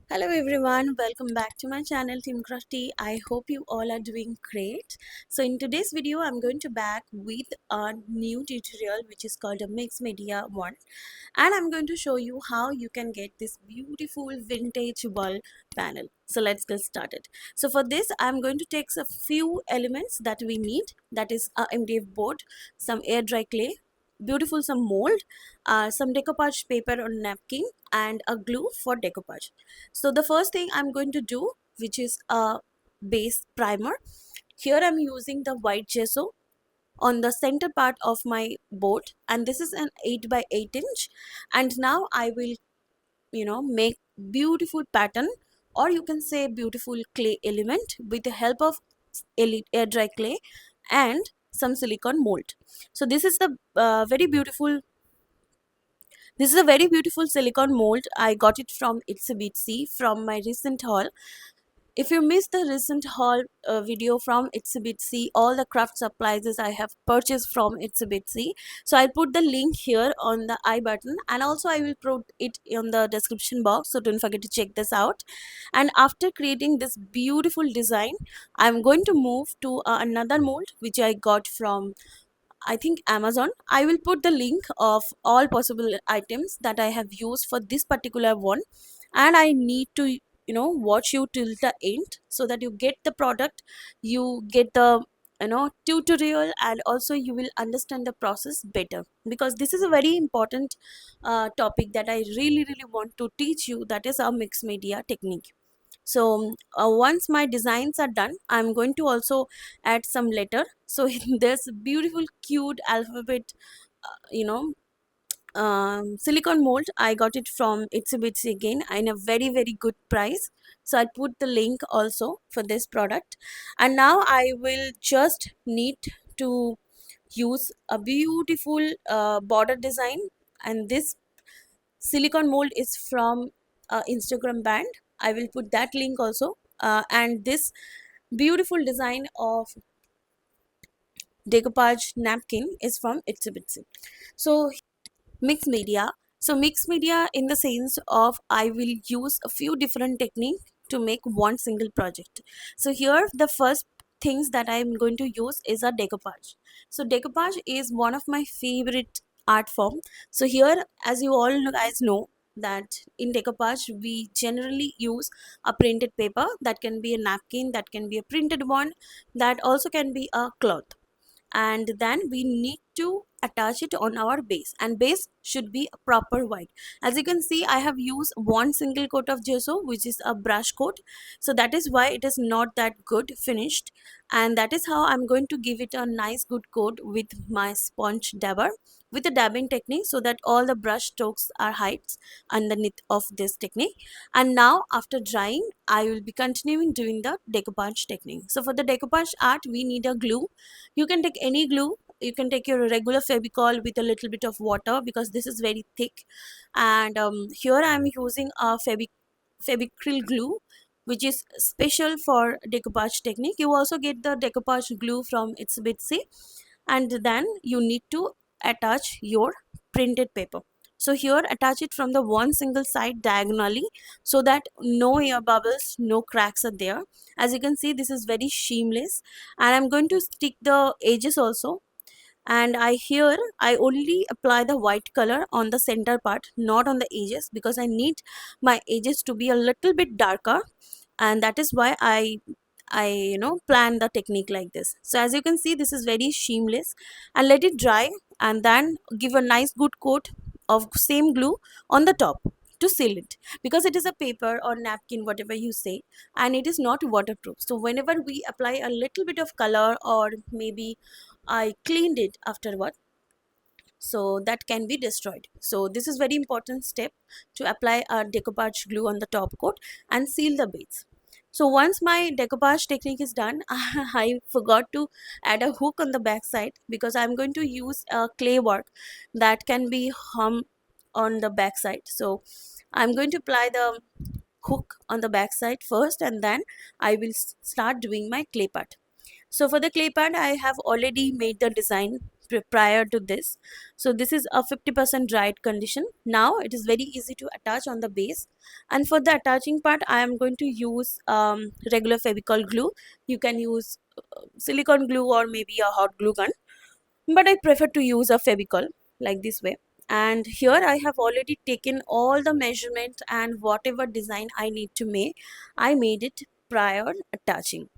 Hello everyone, welcome back to my channel Team Crafty. I hope you all are doing great. So in today's video I'm going to back with a new tutorial which is called a mixed media one, and I'm going to show you how you can get this beautiful vintage wall panel. So let's get started. So for this I'm going to take a few elements that we need, that is a MDF board, some air dry clay, beautiful some mold, some decoupage paper or napkin, and a glue for decoupage. So the first thing I'm going to do, which is a base primer. Here I'm using the white gesso on the center part of my board, and this is an 8 by 8 inch. And now I will make beautiful pattern, or you can say beautiful clay element with the help of air dry clay and some silicone mold. So this is a very beautiful silicone mold. I got it from Itsy from my recent haul. If you missed the recent haul video from Itsy, all the craft supplies I have purchased from Itsy. So I'll put the link here on the I button, and also I will put it in the description box. So don't forget to check this out. And after creating this beautiful design, I'm going to move to another mold which I got from, I think, Amazon. I will put the link of all possible items that I have used for this particular one, and I need to watch you till the end so that you get the product, you get the tutorial, and also you will understand the process better, because this is a very important topic that I really want to teach you, that is our mixed media technique. So once my designs are done, I'm going to also add some letter. So there's a beautiful cute alphabet, you know silicone mold. I got it from Itsy again in a very good price. So I'll put the link also for this product. And now I will just need to use a beautiful border design, and this silicone mold is from Instagram band. I will put that link also. And this beautiful design of decoupage napkin is from Itsy. So mixed media. So mixed media in the sense of I will use a few different techniques to make one single project. So here the first things that I am going to use is a decoupage. So decoupage is one of my favorite art form. So here, as you all guys know, that in decoupage we generally use a printed paper, that can be a napkin, that can be a printed one, that also can be a cloth. And then we need to attach it on our base, and base should be a proper white. As you can see, I have used one single coat of gesso, which is a brush coat, so that is why it is not that good finished. And that is how I'm going to give it a nice good coat with my sponge dabber, with a dabbing technique, so that all the brush strokes are heights underneath of this technique. And now after drying, I will be continuing doing the decoupage technique. So for the decoupage art, we need a glue. You can take any glue. You can take your regular Fevicol with a little bit of water, because this is very thick. And here I am using a Fevicryl glue, which is special for decoupage technique. You also get the decoupage glue from Itsy, and then you need to attach your printed paper. So here attach it from the one single side diagonally, so that no air bubbles, no cracks are there. As you can see, this is very seamless. And I'm going to stick the edges also. And I only apply the white color on the center part, not on the edges, because I need my edges to be a little bit darker. And that is why I plan the technique like this. So as you can see, this is very seamless. And let it dry, and then give a nice good coat of same glue on the top to seal it, because it is a paper or napkin, whatever you say, and it is not waterproof. So whenever we apply a little bit of color, or maybe I cleaned it afterward, so that can be destroyed. So this is very important step, to apply a decoupage glue on the top coat and seal the base. So once my decoupage technique is done, I forgot to add a hook on the back side, because I'm going to use a clay work that can be hung on the back side. So I'm going to apply the hook on the back side first, and then I will start doing my clay part. So for the clay part, I have already made the design prior to this. So this is a 50% dried condition. Now it is very easy to attach on the base, and for the attaching part I am going to use regular Fevicol glue. You can use silicone glue or maybe a hot glue gun, but I prefer to use a Fevicol like this way. And here I have already taken all the measurement and whatever design I need to make, I made it prior attaching.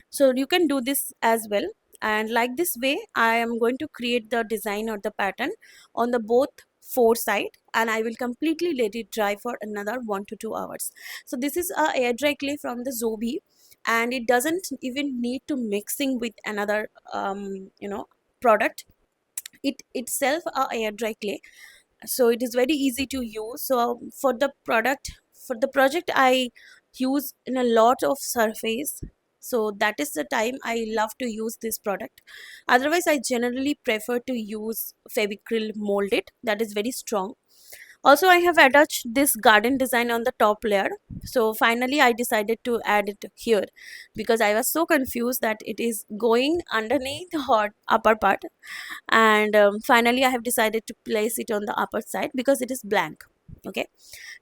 So you can do this as well. And like this way I am going to create the design or the pattern on the both four side, and I will completely let it dry for another 1 to 2 hours. So this is a air dry clay from the Zobi, and it doesn't even need to mixing with another product. It itself a air dry clay, so it is very easy to use. So for the project I use in a lot of surface, so that is the time I love to use this product. Otherwise I generally prefer to use Fevicryl molded, that is very strong. Also I have attached this garden design on the top layer. So finally I decided to add it here because I was so confused that it is going underneath or upper part. And finally I have decided to place it on the upper side because it is blank. Okay,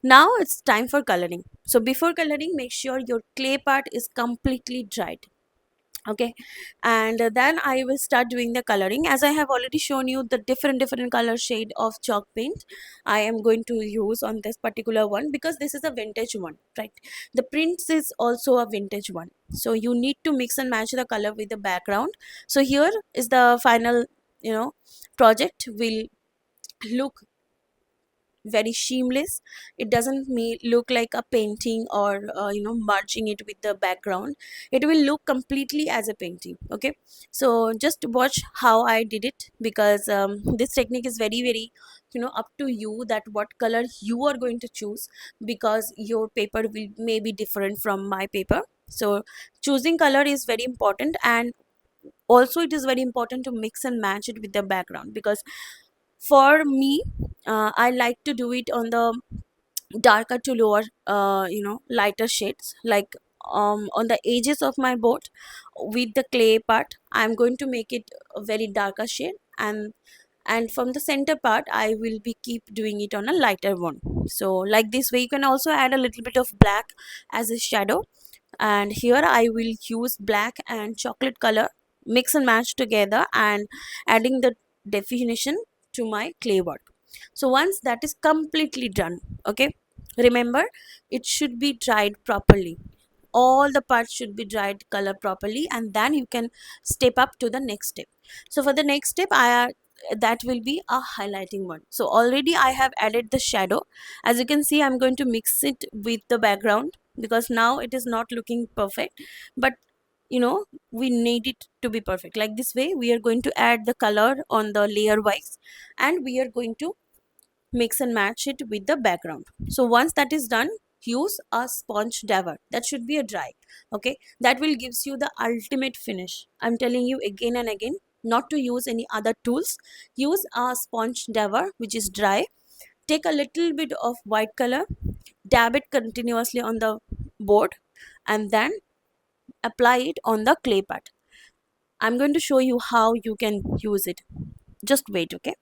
now it's time for coloring. So before coloring, make sure your clay part is completely dried. Okay, and then I will start doing the coloring. As I have already shown you the different color shade of chalk paint I am going to use on this particular one, because this is a vintage one, right? The prints is also a vintage one, so you need to mix and match the color with the background. So here is the final, project will look very seamless. It doesn't look like a painting or merging it with the background. It will look completely as a painting. Okay, so just watch how I did it, because this technique is very up to you that what color you are going to choose, because your paper will may be different from my paper. So choosing color is very important, and also it is very important to mix and match it with the background, because for me, I like to do it on the darker to lower, lighter shades, like on the edges of my board with the clay part I'm going to make it a very darker shade, and from the center part I will be keep doing it on a lighter one. So like this way you can also add a little bit of black as a shadow, and here I will use black and chocolate color, mix and match together, and adding the definition to my clay work. So once that is completely done, okay, remember it should be dried properly. All the parts should be dried color properly, and then you can step up to the next step. So for the next step that will be a highlighting one. So already I have added the shadow. As you can see, I'm going to mix it with the background because now it is not looking perfect, but we need it to be perfect. Like this way we are going to add the color on the layer wise, and we are going to mix and match it with the background. So once that is done, use a sponge dabber. That should be a dry. Okay, that will gives you the ultimate finish. I'm telling you again and again not to use any other tools. Use a sponge dabber which is dry. Take a little bit of white color, dab it continuously on the board, and then apply it on the clay part. I'm going to show you how you can use it. Just wait, okay?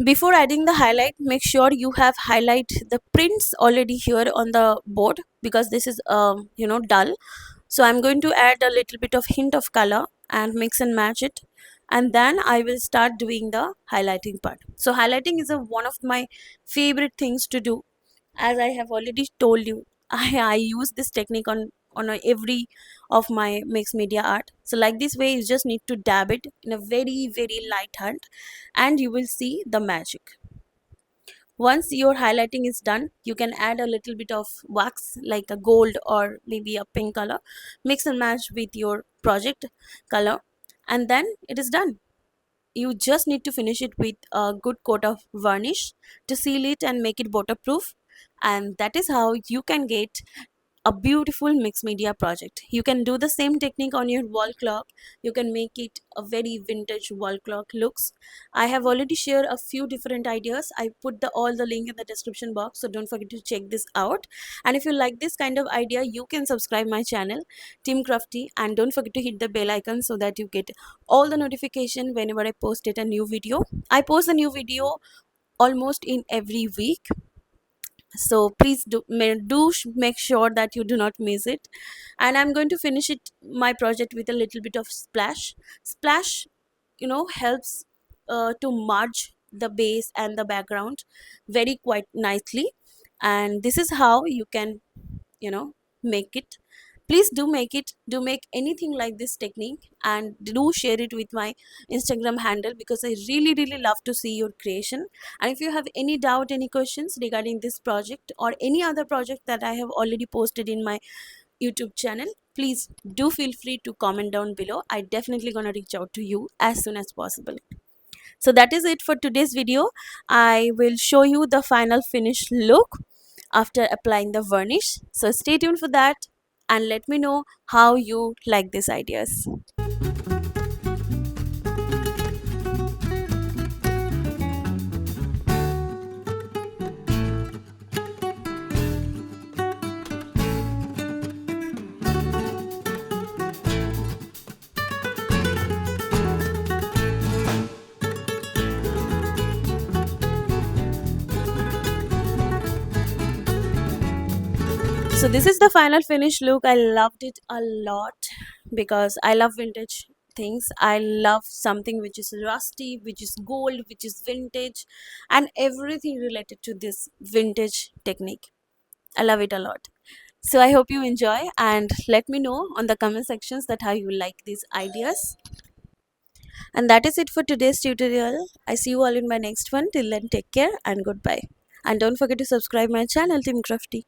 Before adding the highlight, make sure you have highlight the prints already here on the board, because this is dull. So I'm going to add a little bit of hint of color and mix and match it, and then I will start doing the highlighting part. So highlighting is one of my favorite things to do. As I have already told you, I use this technique on on every of my mixed media art. So like this way, you just need to dab it in a very very light hand, and you will see the magic. Once your highlighting is done, you can add a little bit of wax like a gold or maybe a pink color, mix and match with your project color, and then it is done. You just need to finish it with a good coat of varnish to seal it and make it waterproof, and that is how you can get a beautiful mixed media project. You can do the same technique on your wall clock. You can make it a very vintage wall clock looks. I have already shared a few different ideas. I put all the link in the description box, so don't forget to check this out. And if you like this kind of idea, you can subscribe my channel Team Crafty, and don't forget to hit the bell icon so that you get all the notification whenever I post it a new video. I post a new video almost in every week, so please make sure that you do not miss it. And I'm going to finish it my project with a little bit of splash, helps to merge the base and the background very quite nicely. And this is how you can, you know make it. Please do make anything like this technique, and do share it with my Instagram handle, because I really really love to see your creation. And if you have any doubt, any questions regarding this project or any other project that I have already posted in my YouTube channel, please do feel free to comment down below. I definitely gonna reach out to you as soon as possible. So that is it for today's video. I will show you the final finished look after applying the varnish. So stay tuned for that, and let me know how you like these ideas. So this is the final finished look. I loved it a lot because I love vintage things. I love something which is rusty, which is gold, which is vintage, and everything related to this vintage technique. I love it a lot. So I hope you enjoy, and let me know on the comment sections that how you like these ideas. And that is it for today's tutorial. I see you all in my next one. Till then, take care and goodbye. And don't forget to subscribe my channel Team Crafty.